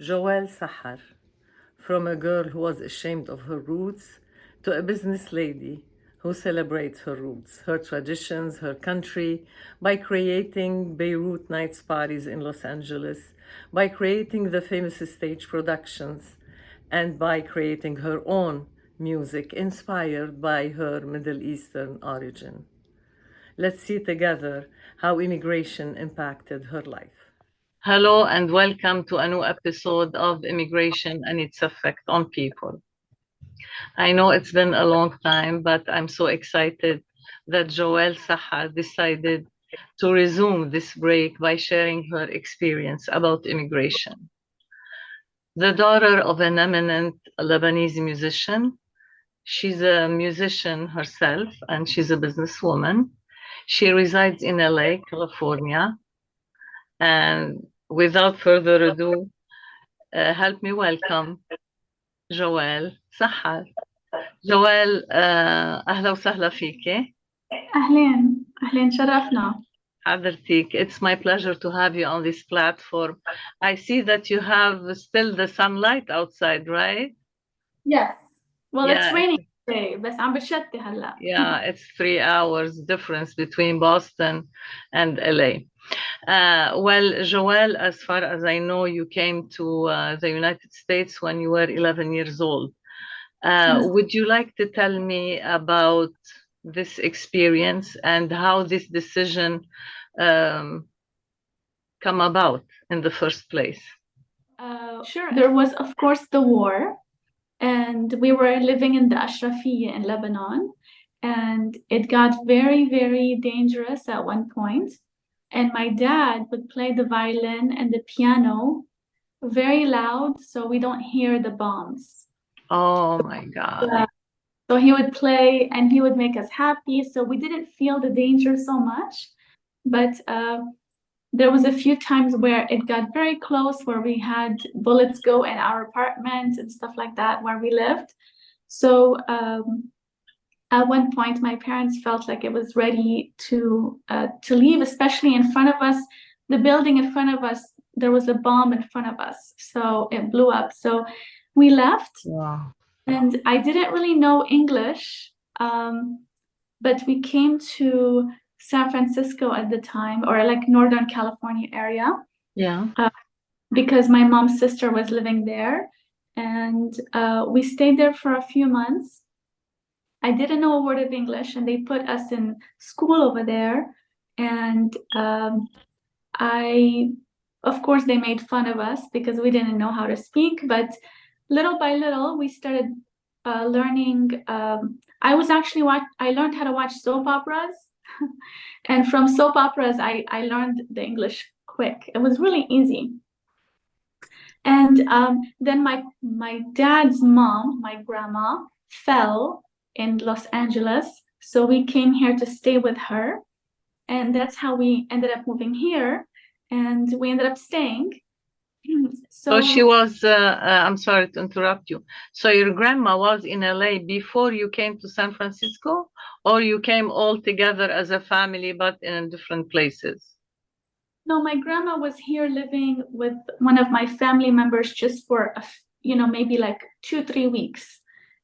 Joelle Sahar, from a girl who was ashamed of her roots to a business lady who celebrates her roots, her traditions, her country, by creating Beirut Nights parties in Los Angeles, by creating the famous stage productions, and by creating her own music inspired by her Middle Eastern origin. Let's see together how immigration impacted her life. Hello and welcome to a new episode of Immigration and its Effect on People. I know it's been a long time, but I'm so excited that Joelle Sahar decided to resume this break by sharing her experience about immigration. The daughter of an eminent Lebanese musician, she's a musician herself and she's a businesswoman. She resides in LA, California. And without further ado, help me welcome Joelle Sahar. جوال أهلا وسهلا فيكي. أهلين شرفنا. حضرتك, it's my pleasure to have you on this platform. I see that you have still the sunlight outside, right? Yes. Well, Yeah. it's raining today, بس عم بتشتي هلا. Yeah, it's 3 hours difference between Boston and LA. Well, Joelle, as far as I know, you came to the United States when you were 11 years old. Yes. Would you like to tell me about this experience and how this decision come about in the first place? Sure. There was, of course, the war, and we were living in the Ashrafiyya in Lebanon, and it got very, very dangerous at one point. And my dad would play the violin and the piano very loud so we don't hear the bombs. Oh my God. Yeah. So he would play and he would make us happy. So we didn't feel the danger so much. But there was a few times where it got very close, where we had bullets go in our apartment and stuff like that where we lived. So at one point, my parents felt like it was ready to leave, especially in front of us. The building in front of us, there was a bomb in front of us. So it blew up. So we left. Wow. And I didn't really know English, but we came to San Francisco at the time, or like Northern California area. Yeah. Because my mom's sister was living there. And we stayed there for a few months. I didn't know a word of English, and they put us in school over there. And of course, they made fun of us because we didn't know how to speak, but little by little, we started learning. I learned how to watch soap operas. And from soap operas, I learned the English quick. It was really easy. And then my dad's mom, my grandma, fell in Los Angeles. So we came here to stay with her. And that's how we ended up moving here. And we ended up staying. So she was, I'm sorry to interrupt you. So your grandma was in LA before you came to San Francisco, or you came all together as a family, but in different places? No, my grandma was here living with one of my family members just for, maybe like 2-3 weeks.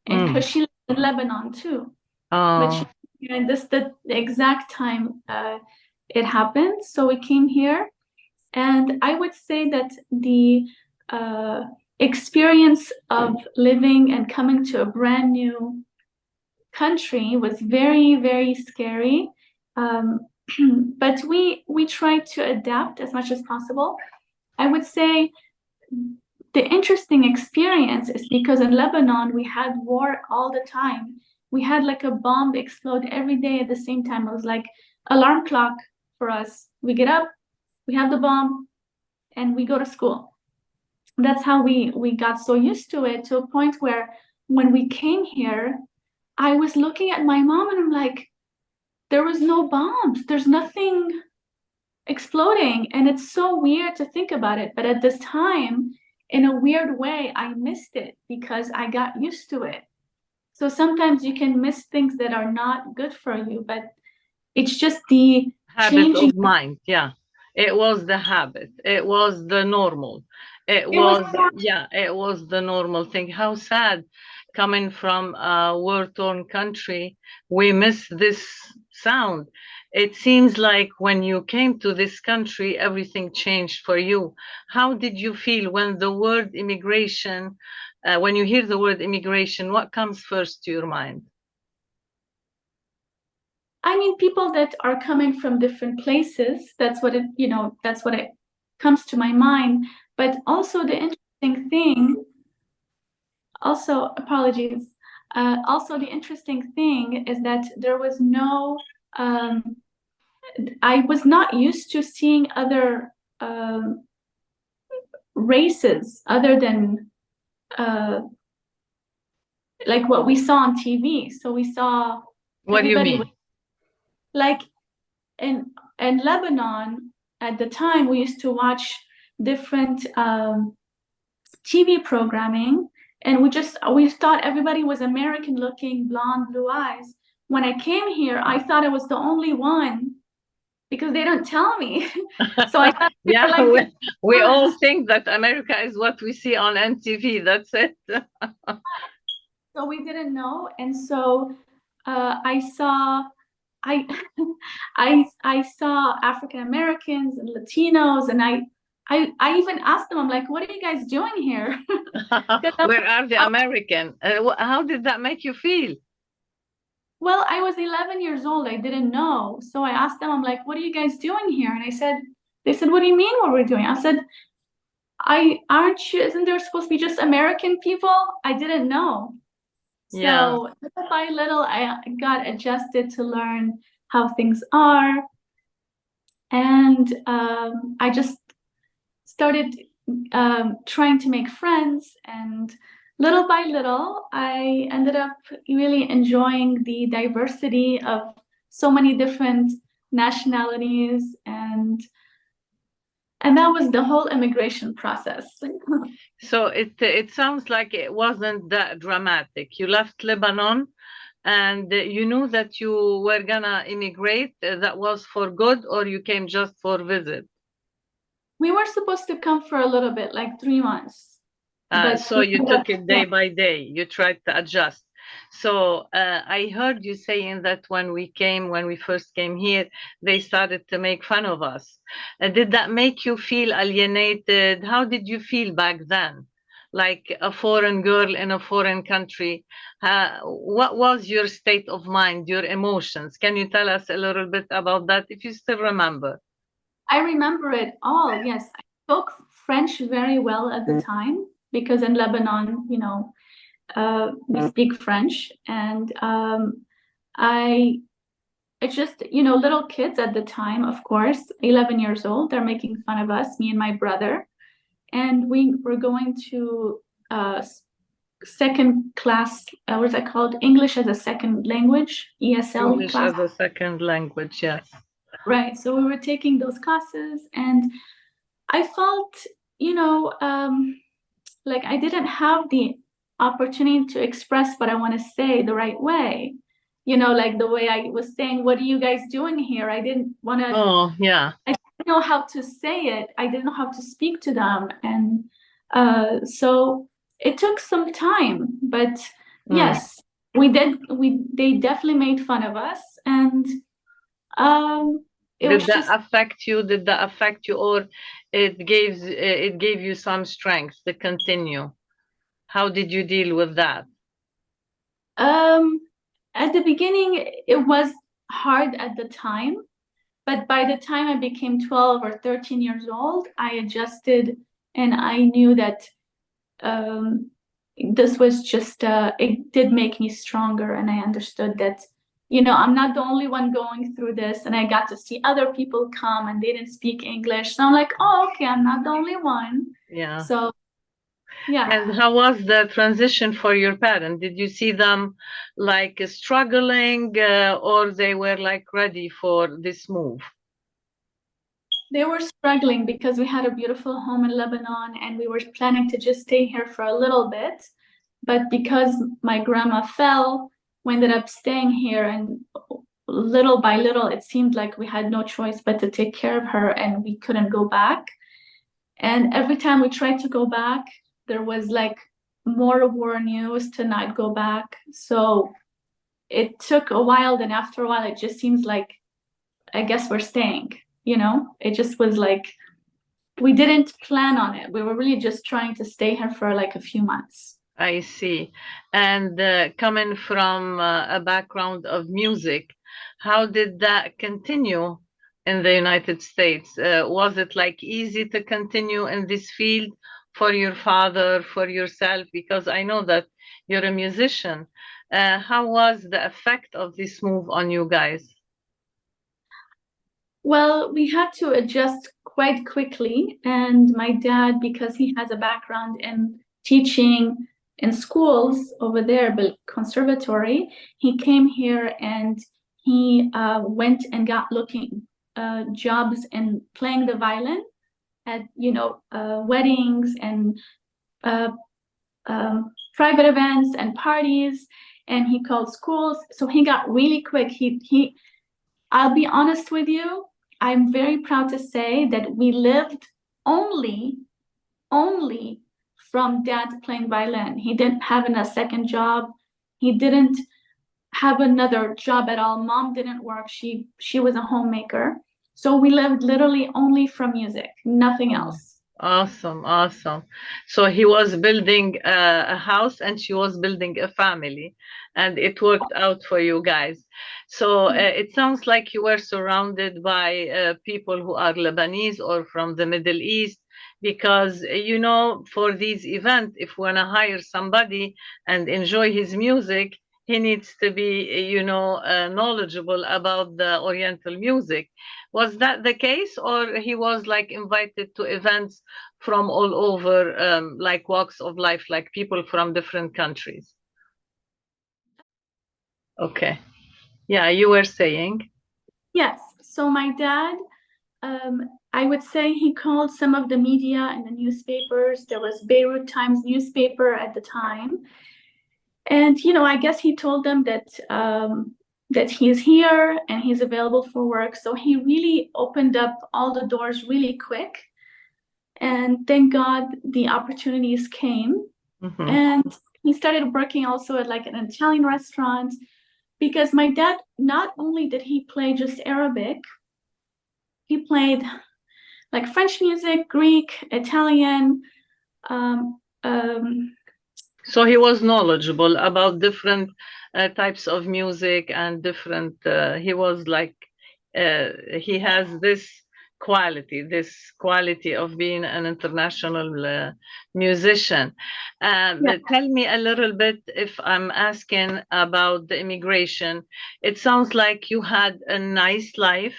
And because she lived in Lebanon too. But this the exact time it happened. So we came here. And I would say that the experience of living and coming to a brand new country was very, very scary. But we tried to adapt as much as possible. I would say the interesting experience is because in Lebanon, we had war all the time. We had like a bomb explode every day at the same time. It was like alarm clock for us. We get up, we have the bomb, and we go to school. That's how we got so used to it, to a point where when we came here, I was looking at my mom and I'm like, there was no bombs. There's nothing exploding. And it's so weird to think about it. But at this time, in a weird way, I missed it because I got used to it. So sometimes you can miss things that are not good for you, but it's just the habit changing of mind. Yeah. It was the habit. It was the normal. It It was was, yeah, it was the normal thing. How sad, coming from a war-torn country, we miss this sound. It seems like when you came to this country, everything changed for you. How did you feel when the word immigration, when you hear the word immigration, what comes first to your mind? I mean, people that are coming from different places, that's what that's what it comes to my mind. But also the interesting thing, also apologies, also the interesting thing is that there was no, um, I was not used to seeing other races other than uh, like what we saw on TV. So we saw What do you everybody was mean? like in Lebanon at the time. We used to watch different TV programming, and we thought everybody was American looking, blonde, blue eyes. When I came here, I thought I was the only one because they don't tell me. So I thought we were Yeah, like the we all ones. think that America is what we see on NTV. That's it. So we didn't know, and so I saw I I saw African Americans and Latinos, and I even asked them, I'm like, what are you guys doing here? Because Where are the American? How did that make you feel? well, I was 11 years old. I didn't know. So I asked them, I'm like, what are you guys doing here? And they said, what do you mean what we're doing? I said, isn't there supposed to be just American people? I didn't know. Yeah. So little by little, I got adjusted to learn how things are. And I just started trying to make friends. And little by little, I ended up really enjoying the diversity of so many different nationalities. And that was the whole immigration process. So it sounds like it wasn't that dramatic. You left Lebanon and you knew that you were gonna immigrate. That was for good, or you came just for visit? We were supposed to come for a little bit, like 3 months, but So we you ended up, took it yeah. day by day. You tried to adjust. So I heard you saying that when we first came here, they started to make fun of us. Did that make you feel alienated? How did you feel back then? Like a foreign girl in a foreign country. What was your state of mind, your emotions? Can you tell us a little bit about that if you still remember? I remember it all. Yes, I spoke French very well at the time because in Lebanon, we speak French, and I it's just little kids at the time, of course, 11 years old. They're making fun of us, me and my brother, and we were going to second class. What is that called? English as a second language, ESL English class, as a second language, yes. right? So we were taking those classes, and I felt, you know, like I didn't have the opportunity to express what I want to say the right way. Like the way I was saying, what are you guys doing here? I didn't want to, Oh, yeah. I didn't know how to say it. I didn't know how to speak to them. And so it took some time, but Mm. yes, they definitely made fun of us. And it Did was that just, affect you? Did that affect you, or it gave you some strength to continue? How did you deal with that? um, at the beginning, it was hard at the time. But by the time I became 12 or 13 years old, I adjusted and I knew that um, this was just, it did make me stronger. And I understood that, I'm not the only one going through this. And I got to see other people come and they didn't speak English. So I'm like, oh, okay, I'm not the only one. Yeah. So, yeah. And how was the transition for your parents? Did you see them like struggling, or they were like ready for this move? They were struggling because we had a beautiful home in Lebanon and we were planning to just stay here for a little bit. But because my grandma fell, we ended up staying here. And little by little, it seemed like we had no choice but to take care of her and we couldn't go back. And every time we tried to go back, there was like more war news to not go back. So it took a while. Then after a while, it just seems like, I guess we're staying, you know? It just was like, we didn't plan on it. We were really just trying to stay here for like a few months. I see. And coming from a background of music, how did that continue in the United States? Was it like easy to continue in this field for your father, for yourself? Because I know that you're a musician. How was the effect of this move on you guys? Well, we had to adjust quite quickly. And my dad, because he has a background in teaching in schools over there, but conservatory, he came here and he went and got looking jobs in playing the violin at, weddings and uh, private events and parties. And he called schools. So he got really quick. I'll be honest with you. I'm very proud to say that we lived only, only from dad playing violin. He didn't have a second job. He didn't have another job at all. Mom didn't work. She was a homemaker. So we lived literally only from music, nothing Oh, else. awesome, awesome. So he was building a house and she was building a family, and it worked out for you guys. So it sounds like you were surrounded by people who are Lebanese or from the Middle East, because, for these events, if we want to hire somebody and enjoy his music, he needs to be, knowledgeable about the Oriental music. Was that the case, or he was like invited to events from all over, like walks of life, like people from different countries? Okay. Yeah, you were saying. Yes. So my dad, I would say he called some of the media and the newspapers. There was Beirut Times newspaper at the time. And I guess he told them that he's here and he's available for work. So he really opened up all the doors really quick. And thank God the opportunities came. Hmm. And he started working also at like an Italian restaurant because my dad, not only did he play just Arabic, he played like French music, Greek, Italian, um, um, So he was knowledgeable about different types of music and different. He was like, he has this quality of being an international musician. yeah. But tell me a little bit, if I'm asking about the immigration, it sounds like you had a nice life.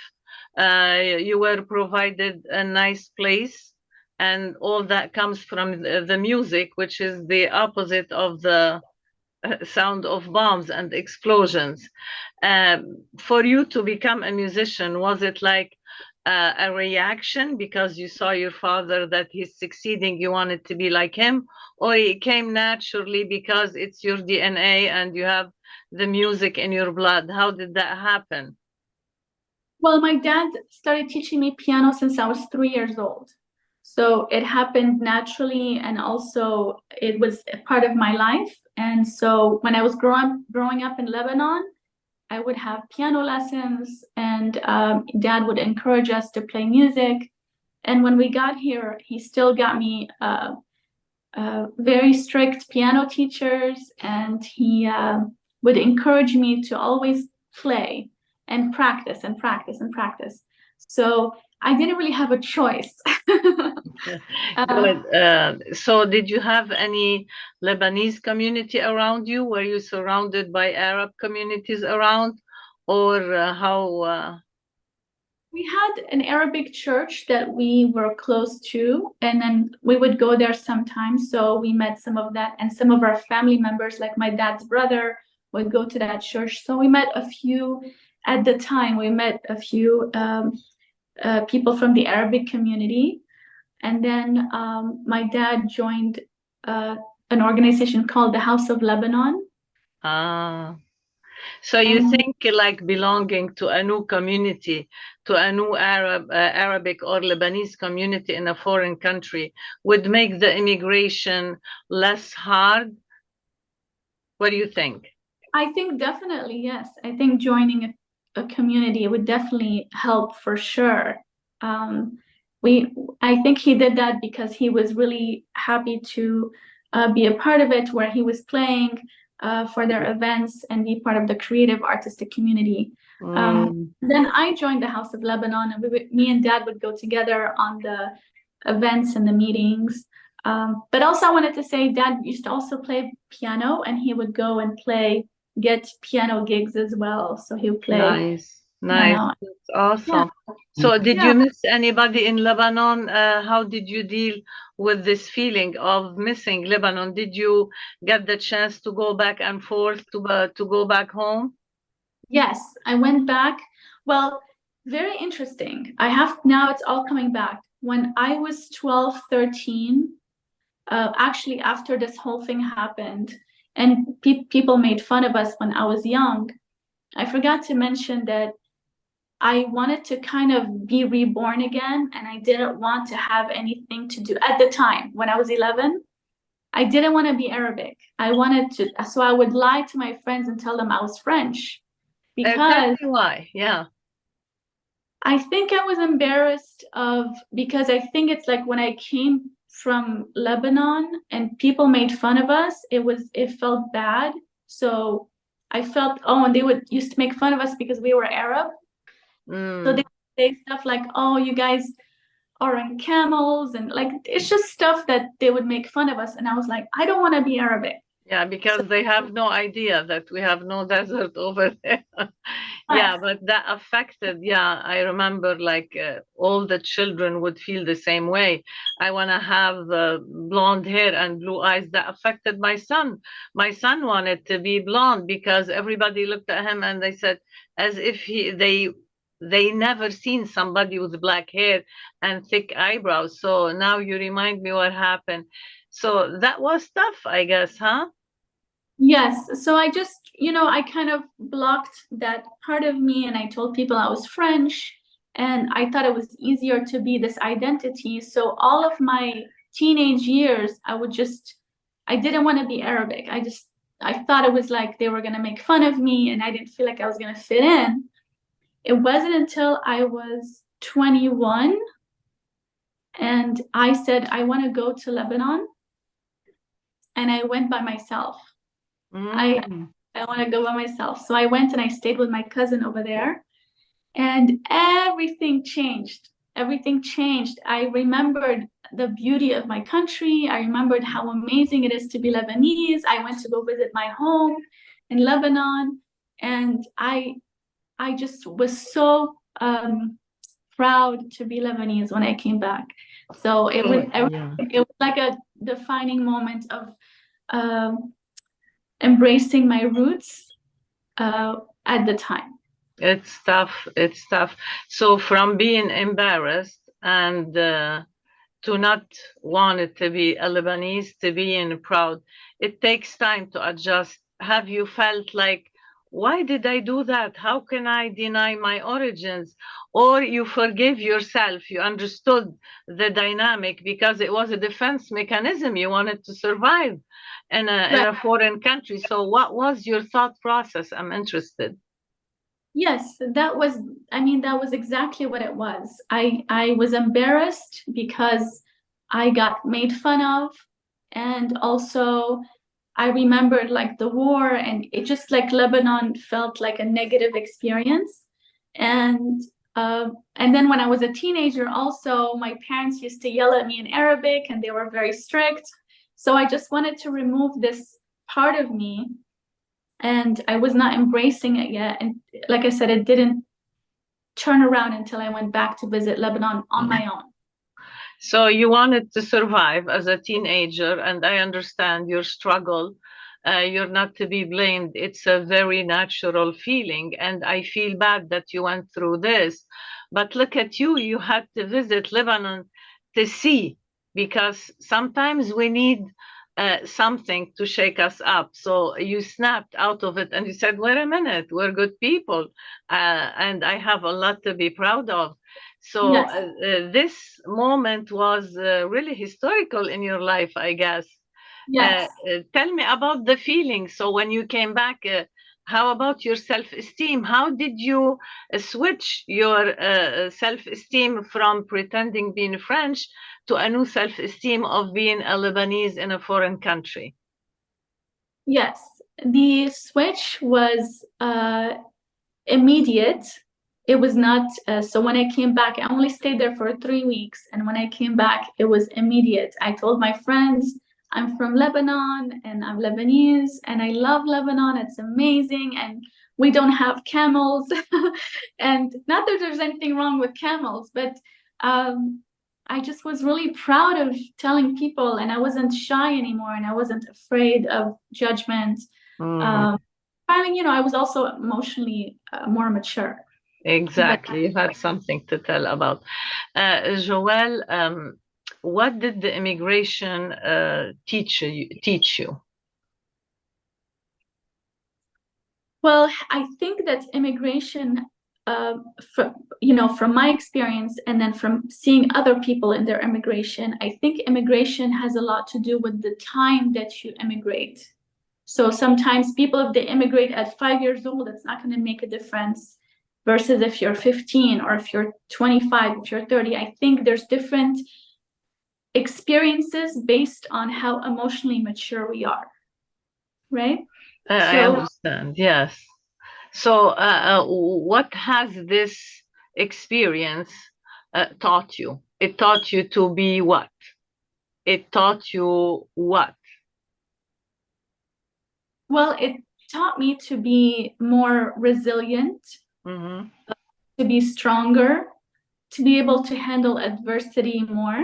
You were provided a nice place, and all that comes from the music, which is the opposite of the sound of bombs and explosions. For you to become a musician, was it like a reaction because you saw your father that he's succeeding, you wanted to be like him, or it came naturally because it's your DNA and you have the music in your blood? How did that happen? Well, my dad started teaching me piano since I was 3 years old. So it happened naturally, and also it was a part of my life. And so when I was growing up in Lebanon, I would have piano lessons, and dad would encourage us to play music. And when we got here, he still got me very strict piano teachers, and he would encourage me to always play and practice and practice and practice. So I didn't really have a choice. uh, Good. So, did you have any Lebanese community around you? Were you surrounded by Arab communities around, or how? we had an Arabic church that we were close to, and then we would go there sometimes. So we met some of that, and some of our family members, like my dad's brother, would go to that church. So we met a few at the time. We met a few people from the Arabic community. And then my dad joined uh, an organization called the House of Lebanon. Ah, So you And think like belonging to a new community, to a new Arabic or Lebanese community in a foreign country would make the immigration less hard? What do you think? I think definitely, yes. I think joining a community would definitely help for sure. Um, I think he did that because he was really happy to be a part of it, where he was playing for their events and be part of the creative artistic community. Mm, Then I joined the House of Lebanon, and me and Dad would go together on the events and the meetings. But also, I wanted to say, Dad used to also play piano, and he would go and get piano gigs as well. So he would play nice, nice. piano. That's Yeah, awesome. So, did yeah. you miss anybody in Lebanon? How did you deal with this feeling of missing Lebanon? Did you get the chance to go back and forth to go back home? Yes, I went back. Well, very interesting. I have now, it's all coming back. When I was 12, 13, actually after this whole thing happened, and people made fun of us when I was young, I forgot to mention that I wanted to kind of be reborn again, and I didn't want to have anything to do at the time when I was 11. I didn't want to be Arabic. I wanted to, so I would lie to my friends and tell them I was French Tell because me why. Yeah. I think I was embarrassed because I think it's like when I came from Lebanon and people made fun of us, it felt bad. So I felt, oh, and they would used to make fun of us because we were Arab. So they Mm. would say stuff like, oh, you guys are on camels, and like it's just stuff that they would make fun of us. And I was like, I don't want to be Arabic. Yeah, So because they have no idea that we have no desert over there. yes, Yeah, but that affected, yeah, I remember like all the children would feel the same way. I want to have blonde hair and blue eyes. That affected my son. My son wanted to be blonde because everybody looked at him and they said, as if they never seen somebody with black hair and thick eyebrows. So now you remind me what happened. So that was tough, I guess, huh? yes. So I just, I kind of blocked that part of me, and I told people I was French, and I thought it was easier to be this identity. So all of my teenage years, I didn't want to be Arabic. I thought it was like they were going to make fun of me, and I didn't feel like I was going to fit in. It wasn't until I was 21 and I said, I want to go to Lebanon, and I went by myself. I Mm. I want to go by myself. So I went and I stayed with my cousin over there, and everything changed. Everything changed. I remembered the beauty of my country. I remembered how amazing it is to be Lebanese. I went to go visit my home in Lebanon, and I just was so proud to be Lebanese when I came back. So Oh, yeah. it was like a defining moment of um, embracing my roots uh, at the time. It's tough. It's tough. So from being embarrassed and to not want it to be a Lebanese to being proud, it takes time to adjust. Have you felt like, why did I do that? How can I deny my origins? Or you forgive yourself, you understood the dynamic because it was a defense mechanism. You wanted to survive in Right. a foreign country. So what was your thought process? I'm interested. Yes, that was exactly what it was. I was embarrassed because I got made fun of, and also I remembered like the war, and it just like Lebanon felt like a negative experience. And and then when I was a teenager, also my parents used to yell at me in Arabic, and they were very strict. So I just wanted to remove this part of me, and I was not embracing it yet. And like I said, it didn't turn around until I went back to visit Lebanon on my own. So you wanted to survive as a teenager, and I understand your struggle. You're not to be blamed. It's a very natural feeling, and I feel bad that you went through this. But look at you, you had to visit Lebanon to see, because sometimes we need something to shake us up. So you snapped out of it and you said, wait a minute, we're good people. And I have a lot to be proud of. So Yes. this moment was really historical in your life, I guess. Yes. Tell me about the feeling. So when you came back, how about your self-esteem? How did you switch your self-esteem from pretending being French to a new self-esteem of being a Lebanese in a foreign country? Yes. The switch was immediate. It was not, so when I came back, I only stayed there for 3 weeks. And when I came back, it was immediate. I told my friends, I'm from Lebanon and I'm Lebanese and I love Lebanon. It's amazing. And we don't have camels. And not that there's anything wrong with camels, but I just was really proud of telling people, and I wasn't shy anymore and I wasn't afraid of judgment. Mm, Um, Finally, I was also emotionally more mature. But exactly. You had something to tell about. Joelle, what did the immigration teach you? well, I think that immigration, from my experience and then from seeing other people in their immigration, I think immigration has a lot to do with the time that you immigrate. So sometimes people, if they immigrate at 5 years old, it's not going to make a difference. Versus if you're 15 or if you're 25, if you're 30, I think there's different experiences based on how emotionally mature we are, right? I So, understand. Yes. So, what has this experience taught you? It taught you to be what? It taught you what? well, it taught me to be more resilient, Hmm. to be stronger, to be able to handle adversity more.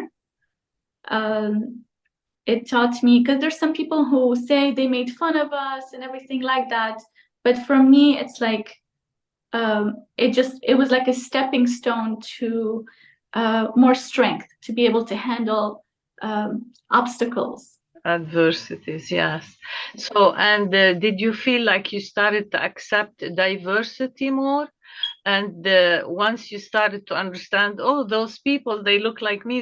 Um, it taught me, because there's some people who say they made fun of us and everything like that. But for me, it's like it was like a stepping stone to more strength to be able to handle obstacles. Adversities, yes. So, and did you feel like you started to accept diversity more? And once you started to understand, oh, those people, they look like me,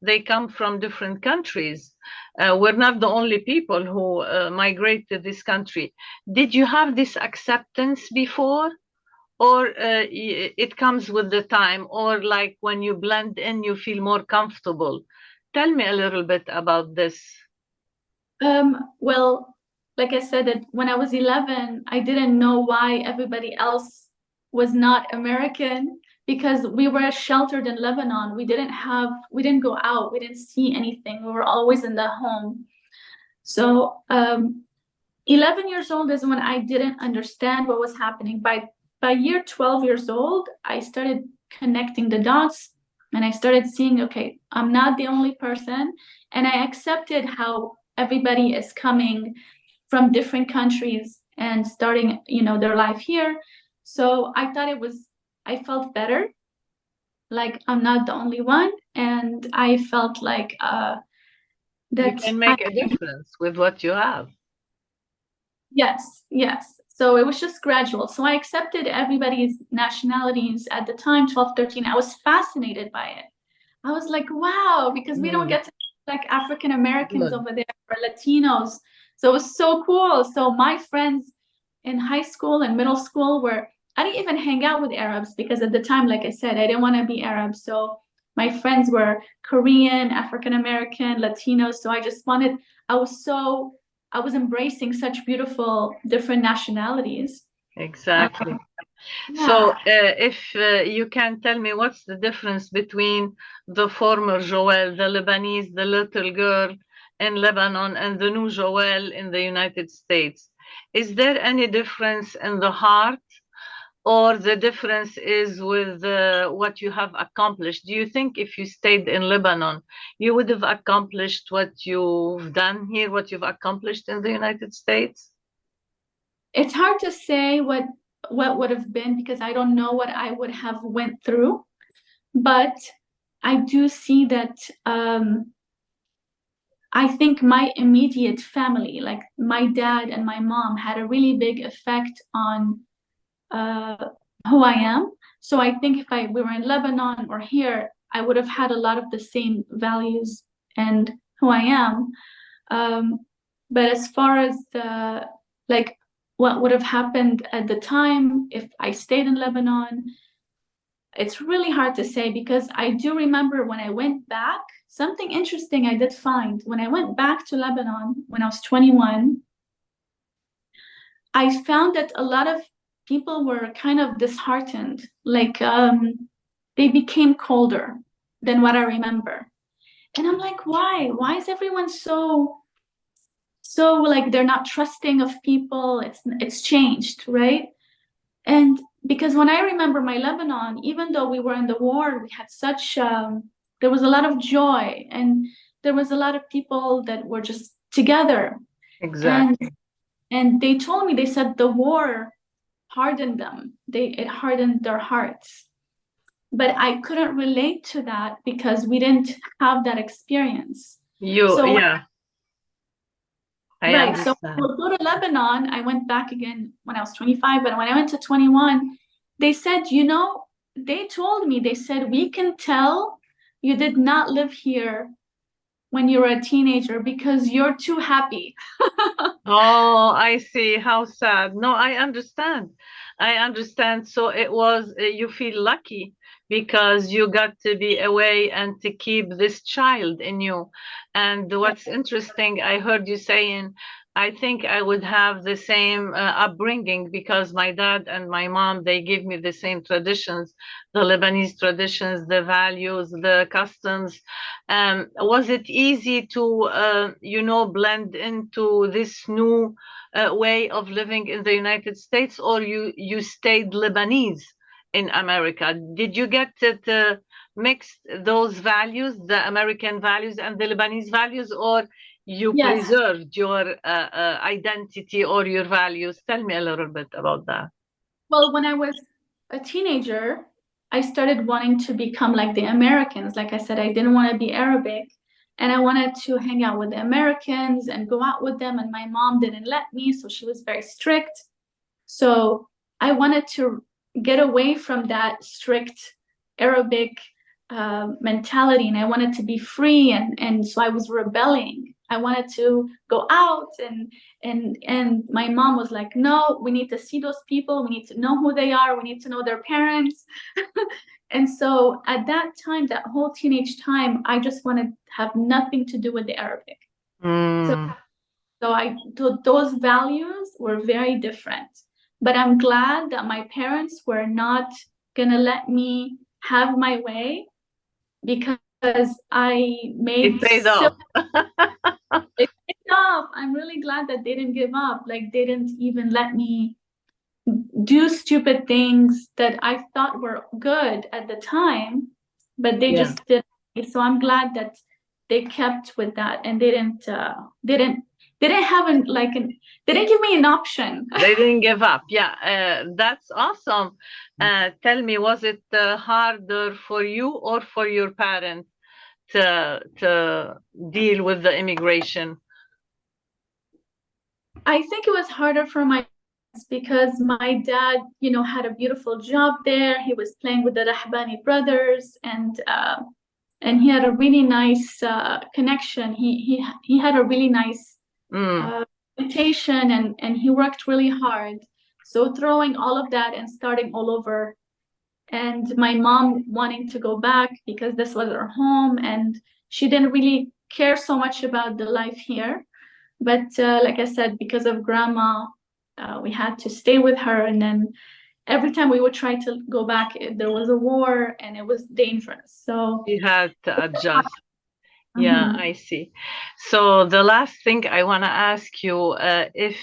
they come from different countries. We're not the only people who migrate to this country. Did you have this acceptance before? Or it comes with the time, or like when you blend in, you feel more comfortable? Tell me a little bit about this. Well, like I said, that when I was 11, I didn't know why everybody else was not American because we were sheltered in Lebanon. We didn't go out, we didn't see anything. We were always in the home. So, 11 years old is when I didn't understand what was happening. By year 12 years old, I started connecting the dots and I started seeing, okay, I'm not the only person. And I accepted how everybody is coming from different countries and starting, their life here. So I felt better, like I'm not the only one. And I felt like You that can I make a difference with what you have. Yes, yes. So it was just gradual. So I accepted everybody's nationalities at the time, 12, 13. I was fascinated by it. I was like, wow, because we don't Mm, get to like African Americans good. over there or Latinos. So it was so cool. So my friends in high school and middle school I didn't even hang out with Arabs because at the time, like I said, I didn't want to be Arab. So my friends were Korean, African American, Latinos. So I was so, I was embracing such beautiful different nationalities. Exactly. So, Yeah. if you can tell me what's the difference between the former Joelle, the Lebanese, the little girl in Lebanon, and the new Joelle in the United States? Is there any difference in the heart, or the difference is with what you have accomplished? Do you think if you stayed in Lebanon, you would have accomplished what you've done here, what you've accomplished in the United States? It's hard to say what would have been because I don't know what I would have went through, but I do see that I think my immediate family, like my dad and my mom, had a really big effect on uh, who I am. So I think if we were in Lebanon or here, I would have had a lot of the same values and who I am. Um, but as far as like what would have happened at the time if I stayed in Lebanon, it's really hard to say because I do remember when I went back, something interesting I did find. When I went back to Lebanon when I was 21, I found that a lot of people were kind of disheartened, like they became colder than what I remember. And I'm like, why? Why is everyone so like they're not trusting of people? It's changed, right? And because when I remember my Lebanon, even though we were in the war, we had such there was a lot of joy and there was a lot of people that were just together. And Exactly. and they told me, they said the war hardened them. It hardened their hearts. But I couldn't relate to that because we didn't have that experience. You, So yeah, I right. So understand. we'll go to Lebanon. I went back again when I was 25, but when I went to 21, they said, they told me, they said, we can tell you did not live here when you were a teenager because you're too happy. Oh, I see. How sad. No, I understand. I understand. So it was, you feel lucky because you got to be away and to keep this child in you. And what's interesting, I heard you saying, I think I would have the same upbringing because my dad and my mom, they give me the same traditions, the Lebanese traditions, the values, the customs. Was it easy to, blend into this new way of living in the United States, or you stayed Lebanese in America? Did you get to mix those values, the American values and the Lebanese values, or you Yes. preserved your identity or your values? Tell me a little bit about that. Well, when I was a teenager, I started wanting to become like the Americans. Like I said, I didn't want to be Arabic and I wanted to hang out with the Americans and go out with them. And my mom didn't let me, so she was very strict. So I wanted to get away from that strict Arabic mentality and I wanted to be free and so I was rebelling. I wanted to go out and my mom was like, no, we need to see those people, we need to know who they are, we need to know their parents. And so at that time, that whole teenage time, I just wanted to have nothing to do with the Arabic. So Mm. those values were very different. But I'm glad that my parents were not gonna let me have my way because I It made paid silly. off. It paid off. I'm really glad that they didn't give up. Like they didn't even let me do stupid things that I thought were good at the time, but they Yeah. just didn't. So I'm glad that they kept with that and they didn't have they didn't give me an option. They didn't give up. Yeah, that's awesome. Tell me, was it harder for you or for your parents to deal with the immigration? I think it was harder for my because my dad, had a beautiful job there. He was playing with the Rahbani brothers and he had a really nice connection. He had a really nice Mm. reputation and he worked really hard. So throwing all of that and starting all over, and my mom wanting to go back because this was her home, and she didn't really care so much about the life here. But like I said, because of grandma, we had to stay with her, and then every time we would try to go back, there was a war and it was dangerous. So. You had to adjust. Yeah, Mhm. I see. So the last thing I want to ask you, if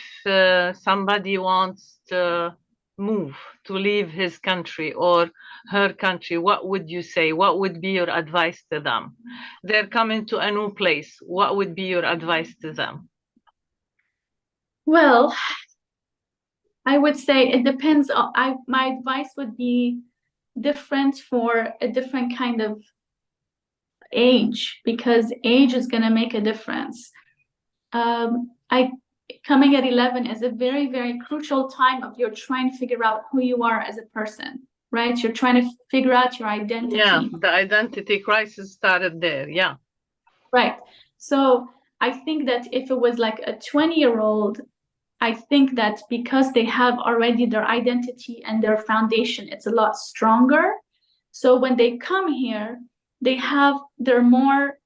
somebody wants to move, to leave his country or her country, what would you say? What would be your advice to them? They're coming to a new place. What would be your advice to them? Well, I would say it depends. My advice would be different for a different kind of age, because age is going to make a difference. Coming at 11 is a very, very crucial time of you're trying to figure out who you are as a person, right? You're trying to figure out your identity. Yeah, the identity crisis started there. Yeah. Right. So I think that if it was like a 20-year-old, I think that because they have already their identity and their foundation, it's a lot stronger. So when they come here, they're more,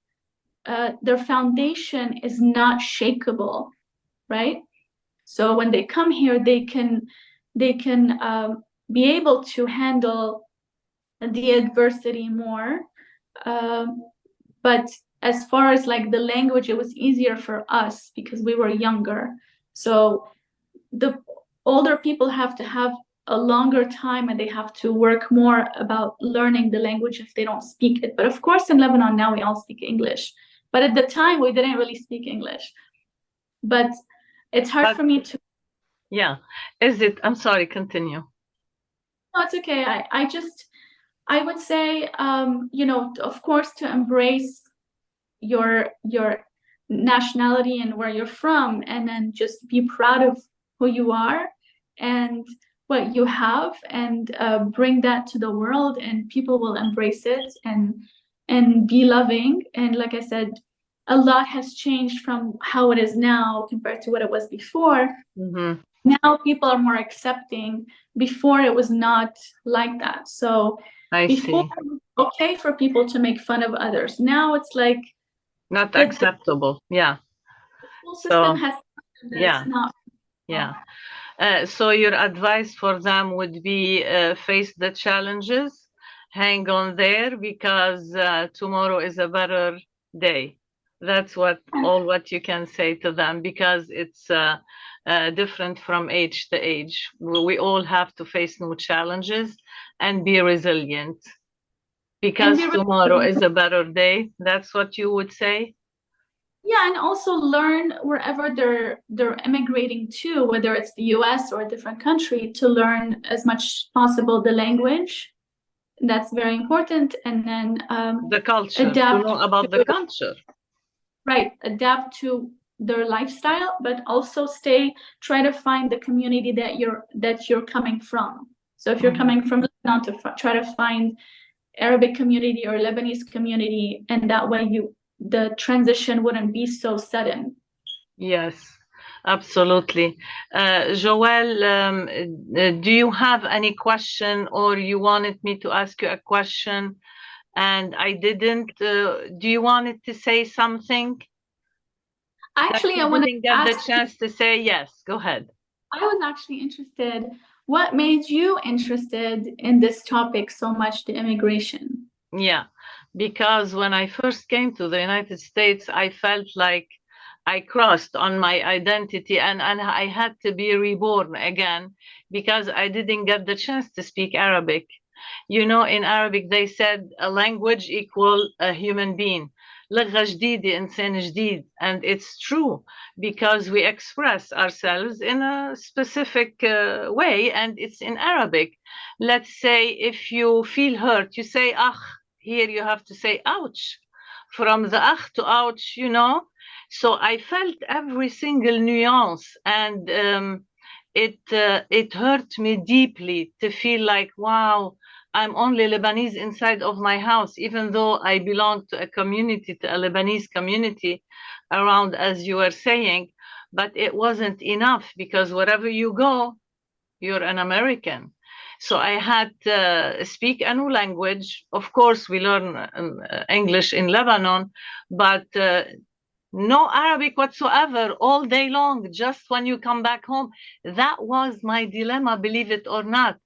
their foundation is not shakable, right? So when they come here, they can be able to handle the adversity more. But as far as like the language, it was easier for us because we were younger. So the older people have to have a longer time and they have to work more about learning the language if they don't speak it. But of course, in Lebanon now we all speak English. But at the time we didn't really speak English. But it's hard for me to. Yeah. Is it? I'm sorry, continue. No, it's okay. I would say, of course, to embrace your nationality and where you're from, and then just be proud of who you are and what you have, and bring that to the world, and people will embrace it and be loving. And like I said, a lot has changed from how it is now compared to what it was before. Mm-hmm. Now people are more accepting. Before it was not like that. So before it was okay for people to make fun of others. Now it's like not acceptable. Yeah. The school system has yeah. Not. Yeah. So your advice for them would be face the challenges, hang on there, because tomorrow is a better day. That's all what you can say to them, because it's different from age to age. We all have to face new challenges and be resilient, because tomorrow is a better day. That's what you would say? Yeah, and also learn wherever they're immigrating to, whether it's the US or a different country, to learn as much as possible the language. That's very important. And then the culture, adapt to know about the culture. Right, adapt to their lifestyle, but also try to find the community that you're coming from. So if you're coming from Lebanon, to try to find Arabic community or Lebanese community, and that way the transition wouldn't be so sudden. Yes, absolutely. Joelle, do you have any question, or you wanted me to ask you a question and I didn't? Do you wanted to say something? Actually, I didn't get the chance to say. Yes, go ahead. I was actually interested. What made you interested in this topic so much, the immigration? Yeah, because when I first came to the United States, I felt like I crossed on my identity, and I had to be reborn again because I didn't get the chance to speak Arabic. You know, in Arabic, they said a language equal a human being. لغة جديدة إنسان جديد. And it's true because we express ourselves in a specific way, and it's in Arabic. Let's say if you feel hurt, you say "ach." Here you have to say "ouch." From the "ach" to "ouch," you know. So I felt every single nuance, and it hurt me deeply to feel like, wow, I'm only Lebanese inside of my house, even though I belong to a community, to a Lebanese community around, as you were saying. But it wasn't enough, because wherever you go, you're an American. So I had to speak a new language. Of course, we learn English in Lebanon, but no Arabic whatsoever all day long, just when you come back home. That was my dilemma, believe it or not.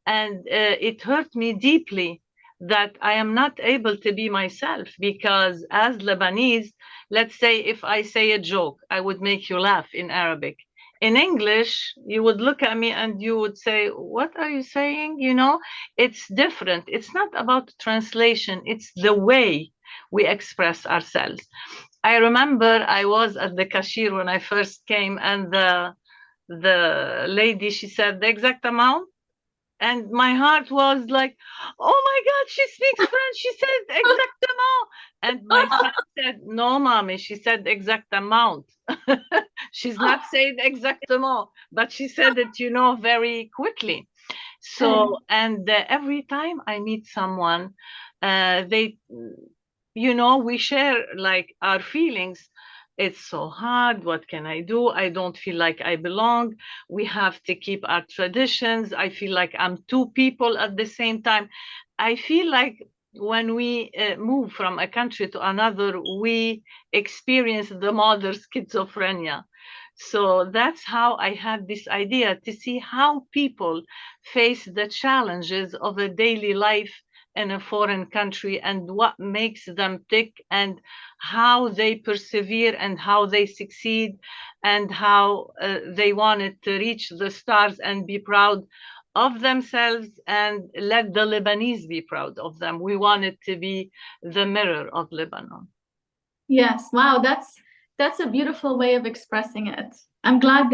And it hurt me deeply that I am not able to be myself, because as Lebanese, let's say if I say a joke, I would make you laugh in Arabic. In English, you would look at me and you would say, what are you saying? You know, it's different. It's not about translation, it's the way we express ourselves. I remember I was at the cashier when I first came, and the lady, she said the exact amount, And my heart was like, oh my God, she speaks French. She said exactement. And my son said, no, mommy, she said exact amount. She's not saying exactement, but she said it, very quickly. So, and every time I meet someone, they, we share like our feelings. It's so hard. What can I do? I don't feel like I belong. We have to keep our traditions. I feel like I'm two people at the same time. I feel like when we move from a country to another, we experience the mother schizophrenia. So that's how I had this idea to see how people face the challenges of a daily life in a foreign country and what makes them tick and how they persevere and how they succeed and how they wanted to reach the stars and be proud of themselves and let the Lebanese be proud of them. We wanted to be the mirror of Lebanon. Yes, wow, that's a beautiful way of expressing it. I'm glad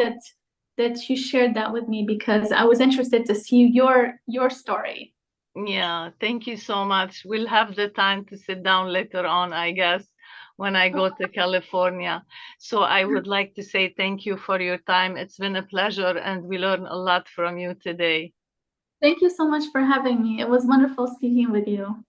that you shared that with me because I was interested to see your story. Yeah, thank you so much. We'll have the time to sit down later on, I guess, when I go to California. So I would like to say thank you for your time. It's been a pleasure, and we learned a lot from you today. Thank you so much for having me. It was wonderful speaking with you.